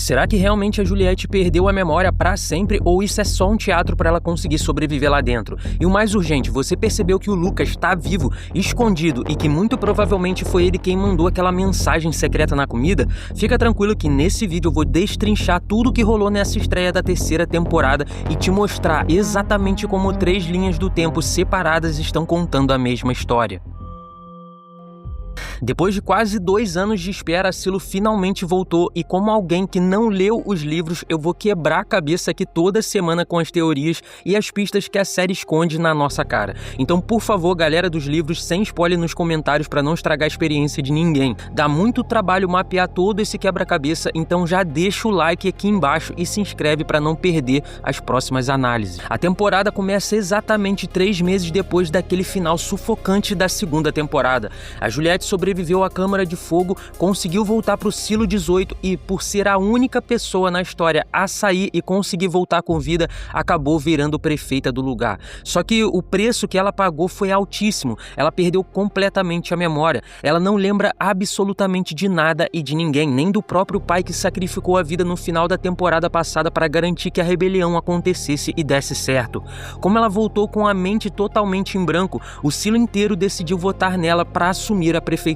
Será que realmente a Juliette perdeu a memória pra sempre ou isso é só um teatro pra ela conseguir sobreviver lá dentro? E o mais urgente, você percebeu que o Lucas tá vivo, escondido e que muito provavelmente foi ele quem mandou aquela mensagem secreta na comida? Fica tranquilo que nesse vídeo eu vou destrinchar tudo que rolou nessa estreia da terceira temporada e te mostrar exatamente como 3 linhas do tempo separadas estão contando a mesma história. Depois de quase 2 anos de espera, a Silo finalmente voltou e como alguém que não leu os livros, eu vou quebrar a cabeça aqui toda semana com as teorias e as pistas que a série esconde na nossa cara. Então, por favor, galera dos livros, sem spoiler nos comentários para não estragar a experiência de ninguém. Dá muito trabalho mapear todo esse quebra-cabeça, então já deixa o like aqui embaixo e se inscreve para não perder as próximas análises. A temporada começa exatamente 3 meses depois daquele final sufocante da segunda temporada. A Juliette sobreviveu à Câmara de Fogo, conseguiu voltar para o Silo 18 e, por ser a única pessoa na história a sair e conseguir voltar com vida, acabou virando prefeita do lugar. Só que o preço que ela pagou foi altíssimo, ela perdeu completamente a memória, ela não lembra absolutamente de nada e de ninguém, nem do próprio pai que sacrificou a vida no final da temporada passada para garantir que a rebelião acontecesse e desse certo. Como ela voltou com a mente totalmente em branco, o Silo inteiro decidiu votar nela para assumir a prefeitura.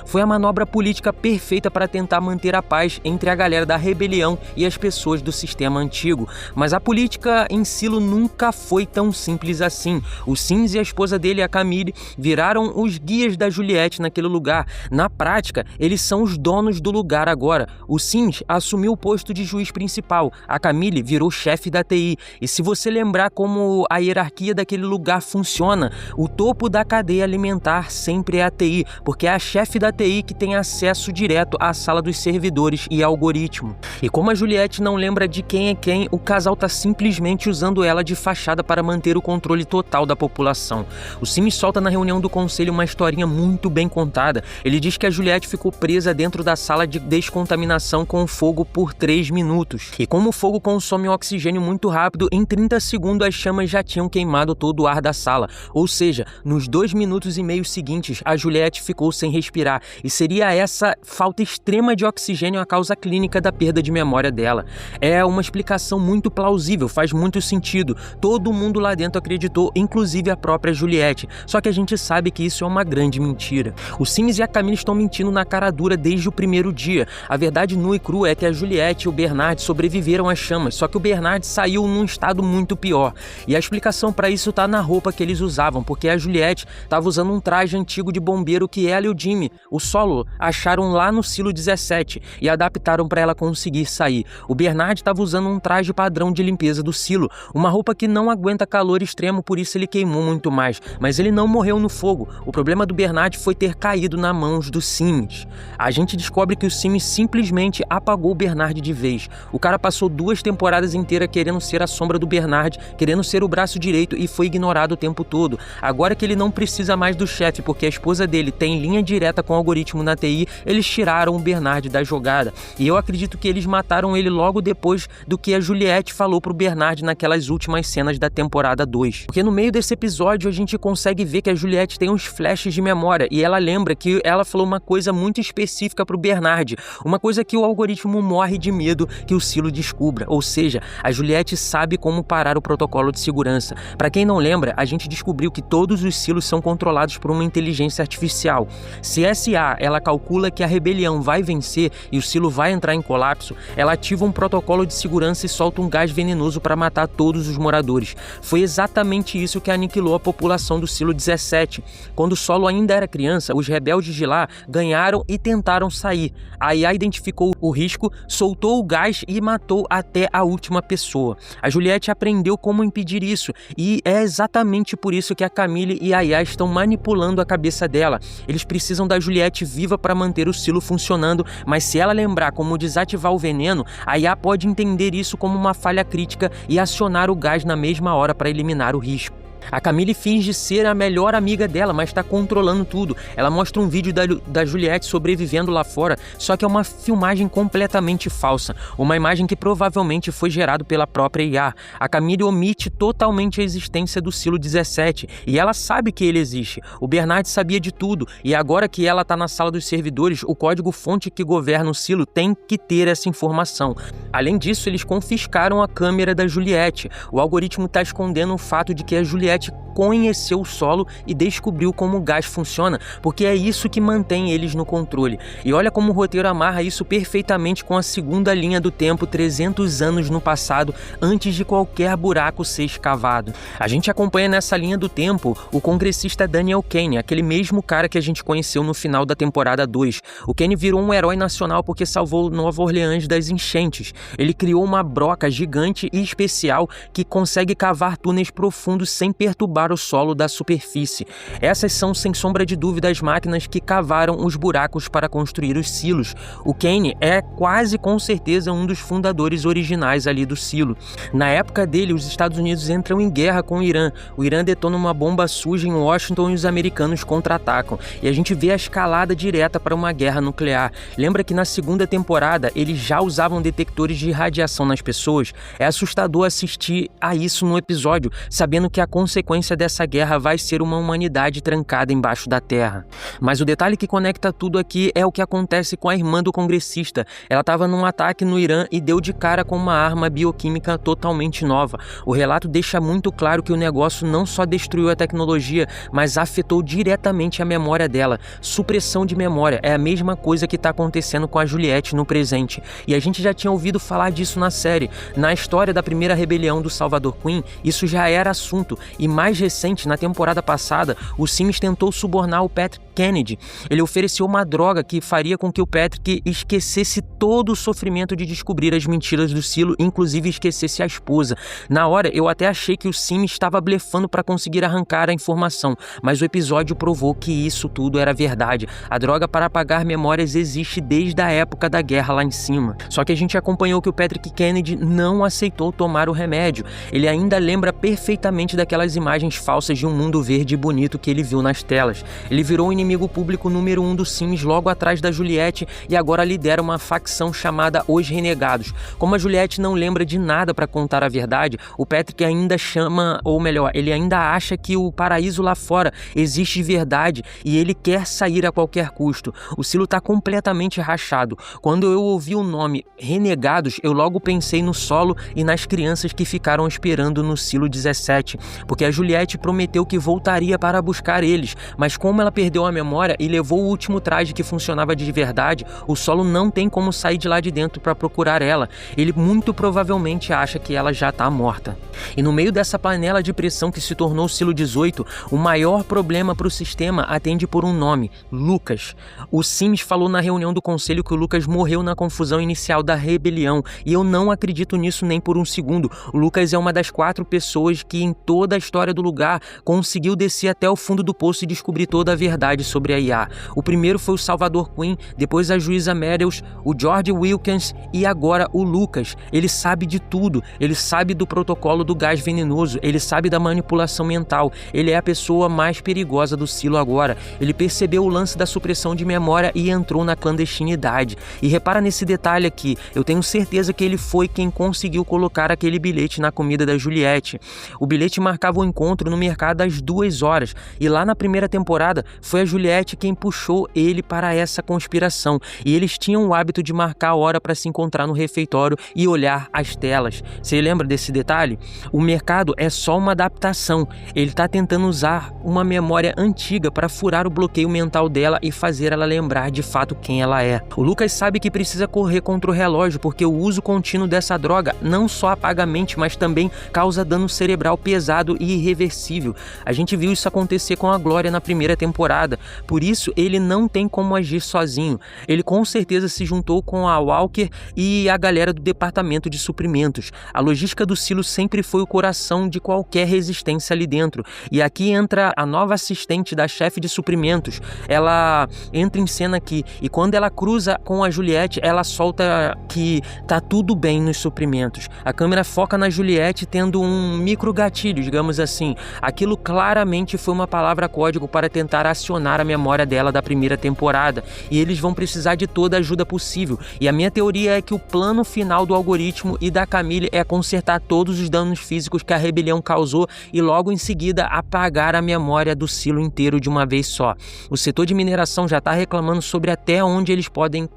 Foi a manobra política perfeita para tentar manter a paz entre a galera da rebelião e as pessoas do sistema antigo. Mas a política em Silo nunca foi tão simples assim. O Sims e a esposa dele, a Camille, viraram os guias da Juliette naquele lugar. Na prática, eles são os donos do lugar agora. O Sims assumiu o posto de juiz principal. A Camille virou chefe da TI. E se você lembrar como a hierarquia daquele lugar funciona, o topo da cadeia alimentar sempre é a TI, porque é a chefe da TI que tem acesso direto à sala dos servidores e algoritmo. E como a Juliette não lembra de quem é quem, o casal tá simplesmente usando ela de fachada para manter o controle total da população. O Sims solta na reunião do conselho uma historinha muito bem contada. Ele diz que a Juliette ficou presa dentro da sala de descontaminação com o fogo por 3 minutos. E como o fogo consome o oxigênio muito rápido, em 30 segundos as chamas já tinham queimado todo o ar da sala. Ou seja, nos 2 minutos e meio seguintes, a Juliette ficou sem respirar, e seria essa falta extrema de oxigênio a causa clínica da perda de memória dela. É uma explicação muito plausível, faz muito sentido. Todo mundo lá dentro acreditou, inclusive a própria Juliette. Só que a gente sabe que isso é uma grande mentira. O Sims e a Camille estão mentindo na cara dura desde o primeiro dia. A verdade nua e crua é que a Juliette e o Bernard sobreviveram às chamas, só que o Bernard saiu num estado muito pior. E a explicação para isso tá na roupa que eles usavam, porque a Juliette estava usando um traje antigo de bombeiro que ela e o Jimmy, o Solo, acharam lá no Silo 17 e adaptaram para ela conseguir sair. O Bernard estava usando um traje padrão de limpeza do Silo, uma roupa que não aguenta calor extremo, por isso ele queimou muito mais, mas ele não morreu no fogo. O problema do Bernard foi ter caído nas mãos do Sims. A gente descobre que o Sims simplesmente apagou o Bernard de vez. O cara passou 2 temporadas inteiras querendo ser a sombra do Bernard, querendo ser o braço direito e foi ignorado o tempo todo. Agora que ele não precisa mais do chefe, porque a esposa dele tem linha direta com o algoritmo na TI, eles tiraram o Bernard da jogada. E eu acredito que eles mataram ele logo depois do que a Juliette falou pro Bernard naquelas últimas cenas da temporada 2. Porque no meio desse episódio a gente consegue ver que a Juliette tem uns flashes de memória e ela lembra que ela falou uma coisa muito específica pro Bernard, uma coisa que o algoritmo morre de medo que o Silo descubra. Ou seja, a Juliette sabe como parar o protocolo de segurança. Para quem não lembra, a gente descobriu que todos os silos são controlados por uma inteligência artificial. Se essa IA, ela calcula que a rebelião vai vencer e o Silo vai entrar em colapso, ela ativa um protocolo de segurança e solta um gás venenoso para matar todos os moradores. Foi exatamente isso que aniquilou a população do Silo 17. Quando o Solo ainda era criança, os rebeldes de lá ganharam e tentaram sair. A IA identificou o risco, soltou o gás e matou até a última pessoa. A Juliette aprendeu como impedir isso e é exatamente por isso que a Camille e a IA estão manipulando a cabeça dela. Eles precisam da Juliette viva para manter o Silo funcionando, mas se ela lembrar como desativar o veneno, a IA pode entender isso como uma falha crítica e acionar o gás na mesma hora para eliminar o risco. A Camille finge ser a melhor amiga dela, mas está controlando tudo. Ela mostra um vídeo da Juliette sobrevivendo lá fora, só que é uma filmagem completamente falsa, uma imagem que provavelmente foi gerada pela própria IA. A Camille omite totalmente a existência do Silo 17 e ela sabe que ele existe. O Bernard sabia de tudo e agora que ela está na sala dos servidores, o código-fonte que governa o Silo tem que ter essa informação. Além disso, eles confiscaram a câmera da Juliette. O algoritmo está escondendo o fato de que a Juliette conheceu o solo e descobriu como o gás funciona, porque é isso que mantém eles no controle. E olha como o roteiro amarra isso perfeitamente com a segunda linha do tempo, 300 anos no passado, antes de qualquer buraco ser escavado. A gente acompanha nessa linha do tempo o congressista Daniel Kane, aquele mesmo cara que a gente conheceu no final da temporada 2. O Kane virou um herói nacional porque salvou Nova Orleans das enchentes. Ele criou uma broca gigante e especial que consegue cavar túneis profundos sem perturbar o solo da superfície. Essas são, sem sombra de dúvida, as máquinas que cavaram os buracos para construir os silos. O Kane é quase com certeza um dos fundadores originais ali do silo. Na época dele, os Estados Unidos entram em guerra com o Irã. O Irã detona uma bomba suja em Washington e os americanos contra-atacam. E a gente vê a escalada direta para uma guerra nuclear. Lembra que na segunda temporada eles já usavam detectores de radiação nas pessoas? É assustador assistir a isso no episódio, sabendo que a consequência dessa guerra vai ser uma humanidade trancada embaixo da terra. Mas o detalhe que conecta tudo aqui é o que acontece com a irmã do congressista. Ela estava num ataque no Irã e deu de cara com uma arma bioquímica totalmente nova. O relato deixa muito claro que o negócio não só destruiu a tecnologia, mas afetou diretamente a memória dela. Supressão de memória é a mesma coisa que está acontecendo com a Juliette no presente. E a gente já tinha ouvido falar disso na série. Na história da primeira rebelião do Salvador Queen, isso já era assunto. E mais recente, na temporada passada, o Sims tentou subornar o Patrick Kennedy. Ele ofereceu uma droga que faria com que o Patrick esquecesse todo o sofrimento de descobrir as mentiras do Silo, inclusive esquecesse a esposa. Na hora, eu até achei que o Sims estava blefando para conseguir arrancar a informação, mas o episódio provou que isso tudo era verdade. A droga para apagar memórias existe desde a época da guerra lá em cima. Só que a gente acompanhou que o Patrick Kennedy não aceitou tomar o remédio. Ele ainda lembra perfeitamente daquelas imagens falsas de um mundo verde e bonito que ele viu nas telas. Ele virou o inimigo público número 1 do Sims logo atrás da Juliette e agora lidera uma facção chamada Os Renegados. Como a Juliette não lembra de nada para contar a verdade, o Patrick ainda chama, ou melhor, ele ainda acha que o paraíso lá fora existe de verdade e ele quer sair a qualquer custo. O Silo está completamente rachado. Quando eu ouvi o nome Renegados, eu logo pensei no Solo e nas crianças que ficaram esperando no Silo 17, porque a Juliette prometeu que voltaria para buscar eles, mas como ela perdeu a memória e levou o último traje que funcionava de verdade, o Solo não tem como sair de lá de dentro para procurar ela. Ele muito provavelmente acha que ela já está morta. E no meio dessa panela de pressão que se tornou o Silo 18, o maior problema para o sistema atende por um nome: Lucas. O Sims falou na reunião do conselho que o Lucas morreu na confusão inicial da rebelião, e eu não acredito nisso nem por um segundo. O Lucas é uma das 4 pessoas que em toda a história do lugar conseguiu descer até o fundo do poço e descobrir toda a verdade sobre a IA. O primeiro foi o Salvador Queen, depois a juíza Meadows, o George Wilkins e agora o Lucas. Ele sabe de tudo, ele sabe do protocolo do gás venenoso, ele sabe da manipulação mental, ele é a pessoa mais perigosa do Silo agora. Ele percebeu o lance da supressão de memória e entrou na clandestinidade. E repara nesse detalhe aqui, eu tenho certeza que ele foi quem conseguiu colocar aquele bilhete na comida da Juliette. O bilhete marcava o encontro no mercado às 2 horas, e lá na primeira temporada foi a Juliette quem puxou ele para essa conspiração, e eles tinham o hábito de marcar a hora para se encontrar no refeitório e olhar as telas. Você lembra desse detalhe? O mercado é só uma adaptação, ele está tentando usar uma memória antiga para furar o bloqueio mental dela e fazer ela lembrar de fato quem ela é. O Lucas sabe que precisa correr contra o relógio porque o uso contínuo dessa droga não só apaga a mente, mas também causa dano cerebral pesado e irreversível. A gente viu isso acontecer com a Glória na primeira temporada, por isso ele não tem como agir sozinho. Ele com certeza se juntou com a Walker e a galera do departamento de suprimentos. A logística do Silo sempre foi o coração de qualquer resistência ali dentro, e aqui entra a nova assistente da chefe de suprimentos. Ela entra em cena aqui, e quando ela cruza com a Juliette, ela solta que tá tudo bem nos suprimentos. A câmera foca na Juliette tendo um micro gatilho, digamos digamos assim. Aquilo claramente foi uma palavra código para tentar acionar a memória dela da primeira temporada, e eles vão precisar de toda a ajuda possível. E a minha teoria é que o plano final do algoritmo e da Camille é consertar todos os danos físicos que a rebelião causou e logo em seguida apagar a memória do silo inteiro de uma vez só. O setor de mineração já está reclamando sobre até onde eles podem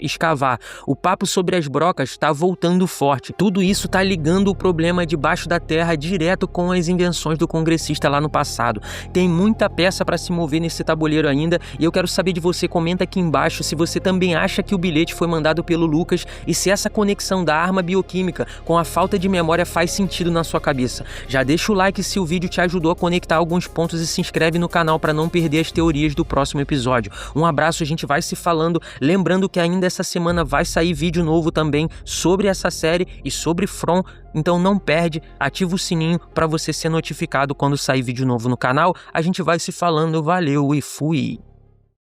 escavar. O papo sobre as brocas está voltando forte. Tudo isso está ligando o problema debaixo da terra direto com as invenções do congressista lá no passado. Tem muita peça para se mover nesse tabuleiro ainda, e eu quero saber de você. Comenta aqui embaixo se você também acha que o bilhete foi mandado pelo Lucas e se essa conexão da arma bioquímica com a falta de memória faz sentido na sua cabeça. Já deixa o like se o vídeo te ajudou a conectar alguns pontos e se inscreve no canal para não perder as teorias do próximo episódio. Um abraço, a gente vai se falando. Lembrando que ainda essa semana vai sair vídeo novo também sobre essa série e sobre From, então não perde, ativa o sininho para você ser notificado quando sair vídeo novo no canal. A gente vai se falando, valeu e fui!